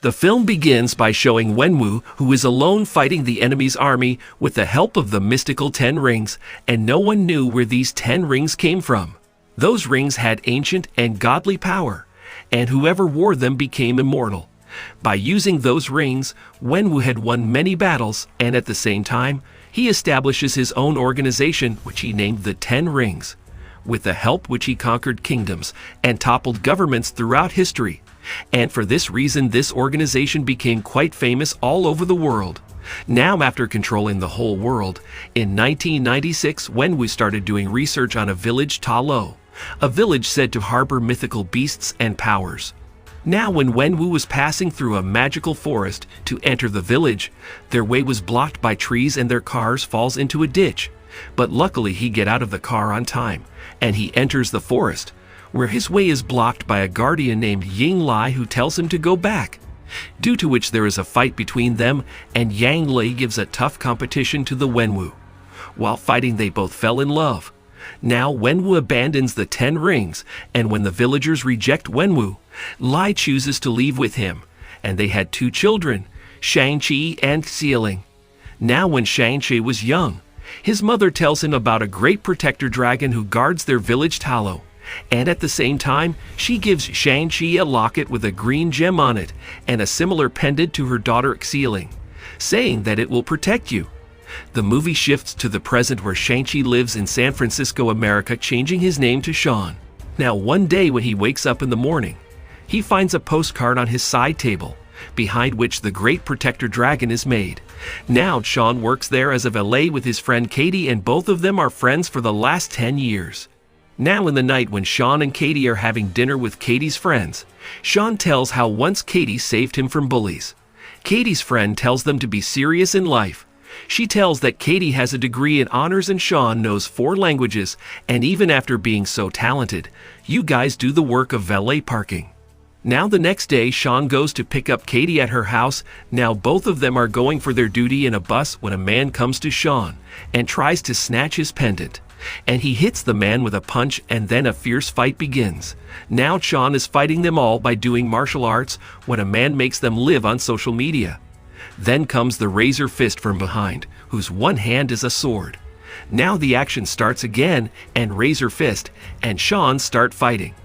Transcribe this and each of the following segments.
The film begins by showing Wenwu, who is alone fighting the enemy's army with the help of the mystical 10 rings, and no one knew where these 10 rings came from. Those rings had ancient and godly power, and whoever wore them became immortal. By using those rings, Wenwu had won many battles, and at the same time, he establishes his own organization, which he named the 10 Rings. With the help which he conquered kingdoms and toppled governments throughout history. And for this reason, this organization became quite famous all over the world. Now, after controlling the whole world, in 1996, Wenwu started doing research on a village, Talo, a village said to harbor mythical beasts and powers. Now, when Wenwu was passing through a magical forest to enter the village, their way was blocked by trees and their cars falls into a ditch. But luckily he get out of the car on time, and he enters the forest, where his way is blocked by a guardian named Ying Lai who tells him to go back. Due to which there is a fight between them, and Yang Lai gives a tough competition to the Wenwu. While fighting, they both fell in love. Now Wenwu abandons the 10 rings, and when the villagers reject Wenwu, Lai chooses to leave with him, and they had 2 children, Shang-Chi and Xieling. Now when Shang-Chi was young, his mother tells him about a great protector dragon who guards their village Talo, and at the same time, she gives Shang-Chi a locket with a green gem on it and a similar pendant to her daughter Xieling, saying that it will protect you. The movie shifts to the present where Shang-Chi lives in San Francisco, America, changing his name to Sean. Now one day when he wakes up in the morning, he finds a postcard on his side table, behind which the great protector dragon is made. Now Sean works there as a valet with his friend Katie, and both of them are friends for the last 10 years. Now in the night when Sean and Katie are having dinner with Katie's friends, Sean tells how once Katie saved him from bullies. Katie's friend tells them to be serious in life. She tells that Katie has a degree in honors and Sean knows 4 languages, and even after being so talented, you guys do the work of valet parking. Now the next day, Sean goes to pick up Katie at her house. Now both of them are going for their duty in a bus when a man comes to Sean and tries to snatch his pendant. And he hits the man with a punch, and then a fierce fight begins. Now Sean is fighting them all by doing martial arts when a man makes them live on social media. Then comes the razor fist from behind, whose one hand is a sword. Now the action starts again, and razor fist and Sean start fighting.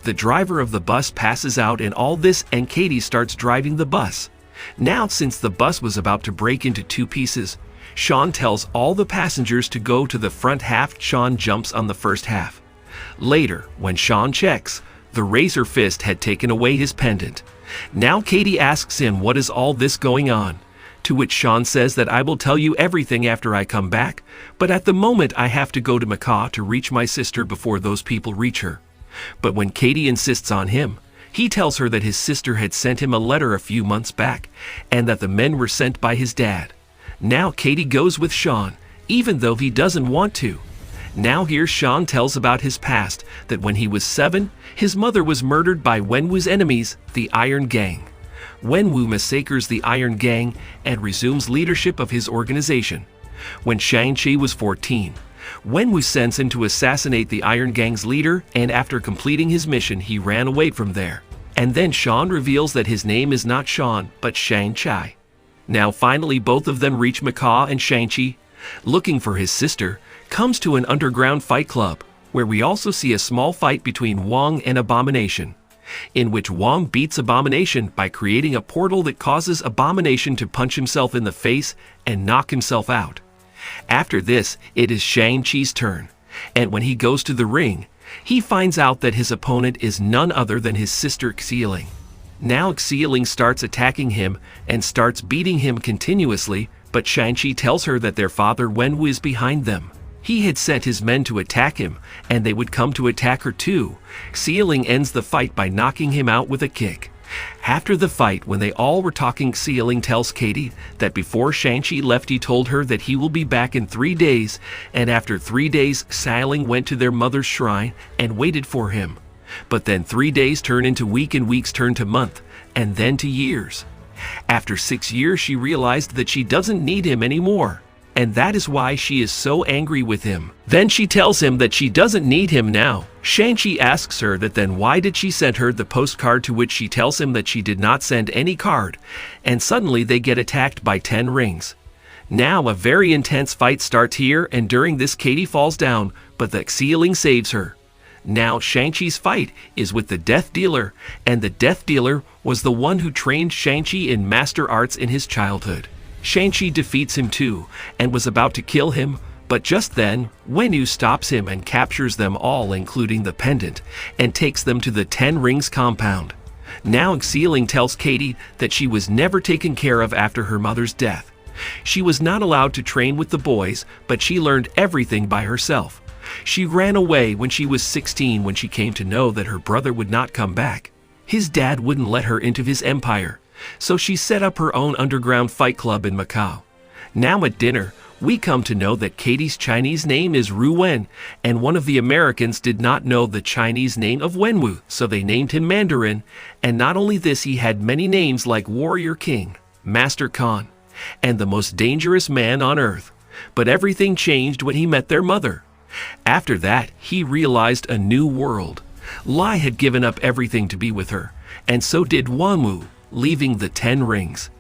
The driver of the bus passes out in all this, and Katie starts driving the bus. Now, since the bus was about to break into 2 pieces, Sean tells all the passengers to go to the front half. Sean jumps on the first half. Later, when Sean checks, the razor fist had taken away his pendant. Now Katie asks him what is all this going on, to which Sean says that I will tell you everything after I come back, but at the moment I have to go to Macau to reach my sister before those people reach her. But when Katie insists on him, he tells her that his sister had sent him a letter a few months back, and that the men were sent by his dad. Now Katie goes with Sean, even though he doesn't want to. Now here Sean tells about his past, that when he was 7, his mother was murdered by Wenwu's enemies, the Iron Gang. Wenwu massacres the Iron Gang and resumes leadership of his organization. When Shang-Chi was 14, Wenwu sends him to assassinate the Iron Gang's leader, and after completing his mission he ran away from there. And then Sean reveals that his name is not Sean, but Shang-Chi. Now finally both of them reach Macau, and Shang-Chi, looking for his sister, comes to an underground fight club, where we also see a small fight between Wong and Abomination, in which Wong beats Abomination by creating a portal that causes Abomination to punch himself in the face and knock himself out. After this, it is Shang-Chi's turn, and when he goes to the ring, he finds out that his opponent is none other than his sister Xieling. Now Xieling starts attacking him and starts beating him continuously, but Shang-Chi tells her that their father Wenwu is behind them. He had sent his men to attack him, and they would come to attack her too. Xieling ends the fight by knocking him out with a kick. After the fight, when they all were talking, Xieling tells Katie that before Shang-Chi left he told her that he will be back in 3 days, and after 3 days Xieling went to their mother's shrine and waited for him. But then 3 days turn into week, and weeks turn to month, and then to years. After 6 years she realized that she doesn't need him anymore, and that is why she is so angry with him. Then she tells him that she doesn't need him now. Shang-Chi asks her that then why did she send her the postcard, to which she tells him that she did not send any card, and suddenly they get attacked by 10 rings. Now a very intense fight starts here, and during this Katie falls down, but the ceiling saves her. Now Shang-Chi's fight is with the Death Dealer, and the Death Dealer was the one who trained Shang-Chi in master arts in his childhood. Shang-Chi defeats him too, and was about to kill him, but just then, Wenwu stops him and captures them all, including the pendant, and takes them to the 10 Rings compound. Now Xiling tells Katie that she was never taken care of after her mother's death. She was not allowed to train with the boys, but she learned everything by herself. She ran away when she was 16 when she came to know that her brother would not come back. His dad wouldn't let her into his empire, so she set up her own underground fight club in Macau. Now at dinner, we come to know that Katie's Chinese name is Ru Wen, and one of the Americans did not know the Chinese name of Wenwu, so they named him Mandarin, and not only this, he had many names like Warrior King, Master Khan, and the most dangerous man on earth. But everything changed when he met their mother. After that, he realized a new world. Lai had given up everything to be with her, and so did Wenwu, leaving the 10 Rings.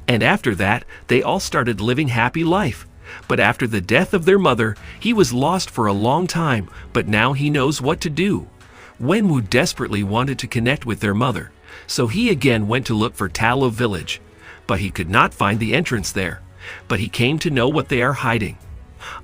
And after that, they all started living happy life. But after the death of their mother, he was lost for a long time, but now he knows what to do. Wenwu desperately wanted to connect with their mother, so he again went to look for Tallow Village. But he could not find the entrance there, but he came to know what they are hiding.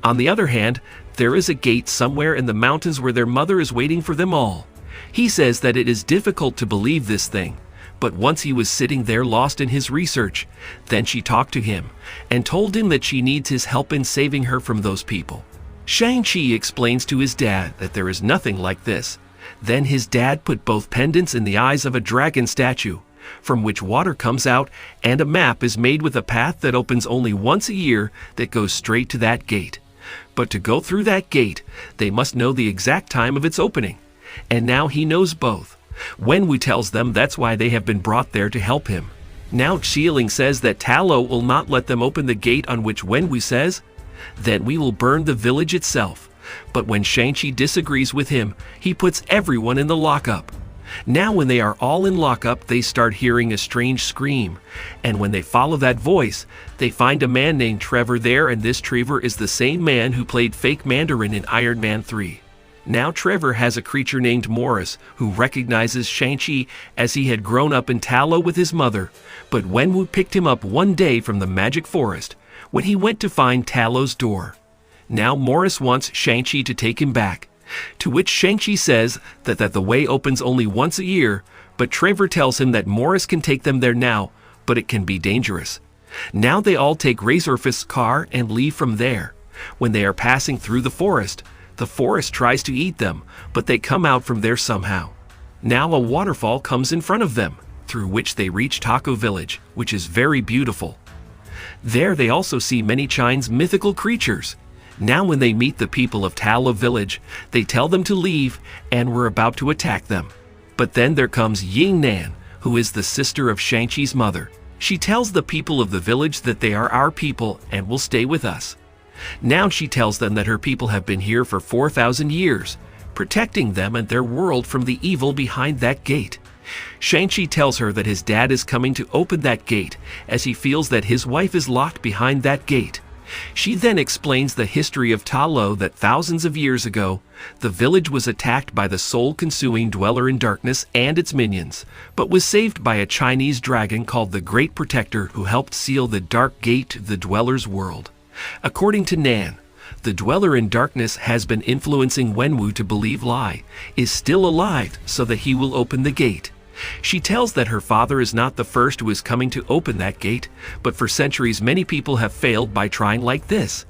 On the other hand, there is a gate somewhere in the mountains where their mother is waiting for them all. He says that it is difficult to believe this thing, but once he was sitting there lost in his research, then she talked to him and told him that she needs his help in saving her from those people. Shang-Chi explains to his dad that there is nothing like this. Then his dad put both pendants in the eyes of a dragon statue, from which water comes out, and a map is made with a path that opens only once a year that goes straight to that gate. But to go through that gate, they must know the exact time of its opening. And now he knows both. Wenwu tells them that's why they have been brought there to help him. Now Xiling says that Tallow will not let them open the gate, on which Wenwu says, "Then we will burn the village itself." But when Shang-Chi disagrees with him, he puts everyone in the lockup. Now when they are all in lockup, they start hearing a strange scream, and when they follow that voice, they find a man named Trevor there, and this Trevor is the same man who played fake Mandarin in Iron Man 3. Now Trevor has a creature named Morris, who recognizes Shang-Chi as he had grown up in Tallow with his mother, but Wenwu picked him up one day from the magic forest, when he went to find Tallow's door. Now Morris wants Shang-Chi to take him back, to which Shang-Chi says that the way opens only once a year, but Trevor tells him that Morris can take them there now, but it can be dangerous. Now they all take Razorfist's car and leave from there. When they are passing through the forest tries to eat them, but they come out from there somehow. Now a waterfall comes in front of them, through which they reach Taco Village, which is very beautiful. There they also see many Chinese mythical creatures. Now when they meet the people of Tallow Village, they tell them to leave and were about to attack them. But then there comes Ying Nan, who is the sister of Shang-Chi's mother. She tells the people of the village that they are our people and will stay with us. Now she tells them that her people have been here for 4,000 years, protecting them and their world from the evil behind that gate. Shang-Chi tells her that his dad is coming to open that gate, as he feels that his wife is locked behind that gate. She then explains the history of Tallow, that thousands of years ago, the village was attacked by the soul-consuming Dweller in Darkness and its minions, but was saved by a Chinese dragon called the Great Protector, who helped seal the dark gate to the Dweller's world. According to Nan, the Dweller in Darkness has been influencing Wenwu to believe Lai is still alive so that he will open the gate. She tells that her father is not the first who is coming to open that gate, but for centuries many people have failed by trying like this.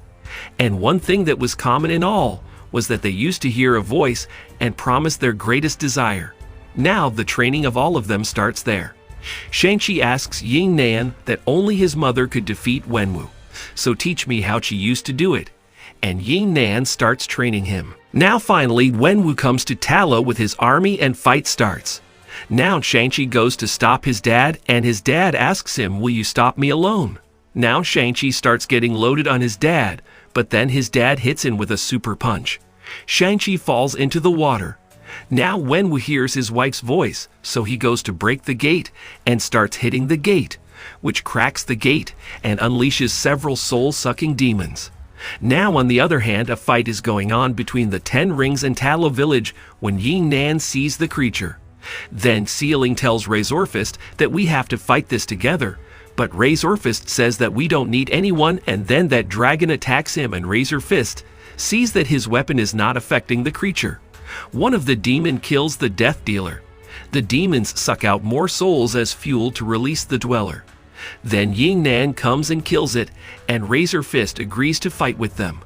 And one thing that was common in all was that they used to hear a voice and promise their greatest desire. Now the training of all of them starts there. Shang-Chi asks Ying Nan that only his mother could defeat Wenwu, so teach me how she used to do it. And Ying Nan starts training him. Now finally Wenwu comes to Tallow with his army and fight starts. Now Shang-Chi goes to stop his dad, and his dad asks him, "Will you stop me alone?" Now Shang-Chi starts getting loaded on his dad, but then his dad hits him with a super punch. Shang-Chi falls into the water. Now Wenwu hears his wife's voice, so he goes to break the gate and starts hitting the gate, which cracks the gate and unleashes several soul-sucking demons. Now, on the other hand, a fight is going on between the 10 Rings and Talo village when Yin Nan sees the creature. Then Sealing tells Razorfist that we have to fight this together, but Razorfist says that we don't need anyone, and then that dragon attacks him and Razorfist sees that his weapon is not affecting the creature. One of the demon kills the Death Dealer. The demons suck out more souls as fuel to release the Dweller. Then Yin Nan comes and kills it, and Razorfist agrees to fight with them.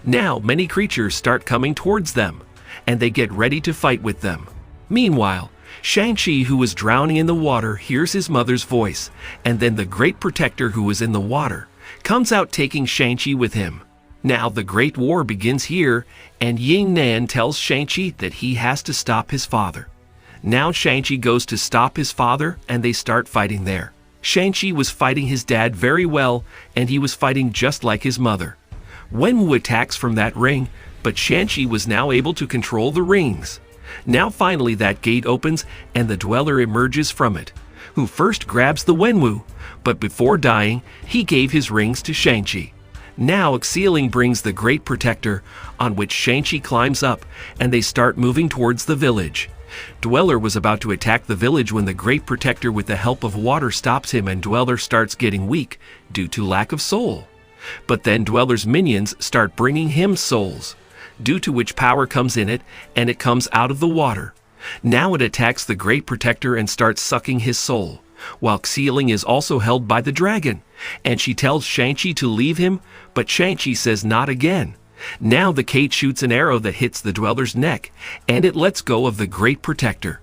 Now many creatures start coming towards them, and they get ready to fight with them. Meanwhile, Shang-Chi, who was drowning in the water, hears his mother's voice, and then the Great Protector, who was in the water, comes out taking Shang-Chi with him. Now the Great War begins here, and Yin Nan tells Shang-Chi that he has to stop his father. Now Shang-Chi goes to stop his father, and they start fighting there. Shang-Chi was fighting his dad very well, and he was fighting just like his mother. Wenwu attacks from that ring, but Shang-Chi was now able to control the rings. Now finally that gate opens, and the Dweller emerges from it, who first grabs the Wenwu, but before dying, he gave his rings to Shang-Chi. Now Sealing brings the Great Protector, on which Shang-Chi climbs up, and they start moving towards the village. Dweller was about to attack the village when the Great Protector, with the help of water, stops him, and Dweller starts getting weak due to lack of soul. But then Dweller's minions start bringing him souls, due to which power comes in it, and it comes out of the water. Now it attacks the Great Protector and starts sucking his soul, while Sealing is also held by the dragon, and she tells Shang-Chi to leave him, but Shang-Chi says not again. Now the Kate shoots an arrow that hits the Dweller's neck, and it lets go of the Great Protector.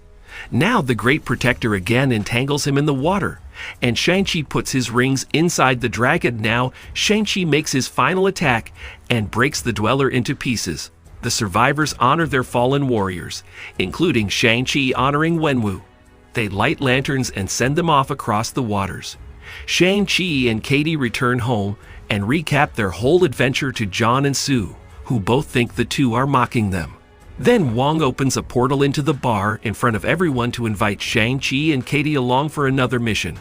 Now the Great Protector again entangles him in the water, and Shang-Chi puts his rings inside the dragon. Now Shang-Chi makes his final attack and breaks the Dweller into pieces. The survivors honor their fallen warriors, including Shang-Chi honoring Wenwu. They light lanterns and send them off across the waters. Shang-Chi and Katie return home and recap their whole adventure to John and Sue, who both think the two are mocking them. Then Wong opens a portal into the bar in front of everyone to invite Shang-Chi and Katie along for another mission.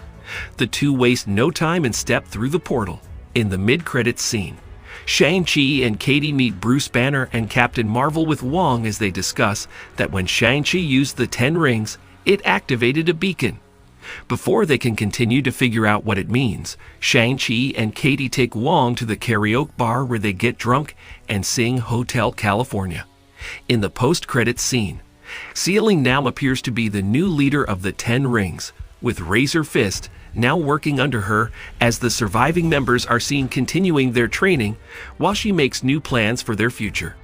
The two waste no time and step through the portal. In the mid-credits scene, Shang-Chi and Katie meet Bruce Banner and Captain Marvel with Wong as they discuss that when Shang-Chi used the 10 rings, it activated a beacon. Before they can continue to figure out what it means, Shang-Chi and Katie take Wong to the karaoke bar where they get drunk and sing Hotel California. In the post-credits scene, Sealing now appears to be the new leader of the 10 Rings, with Razorfist now working under her as the surviving members are seen continuing their training while she makes new plans for their future.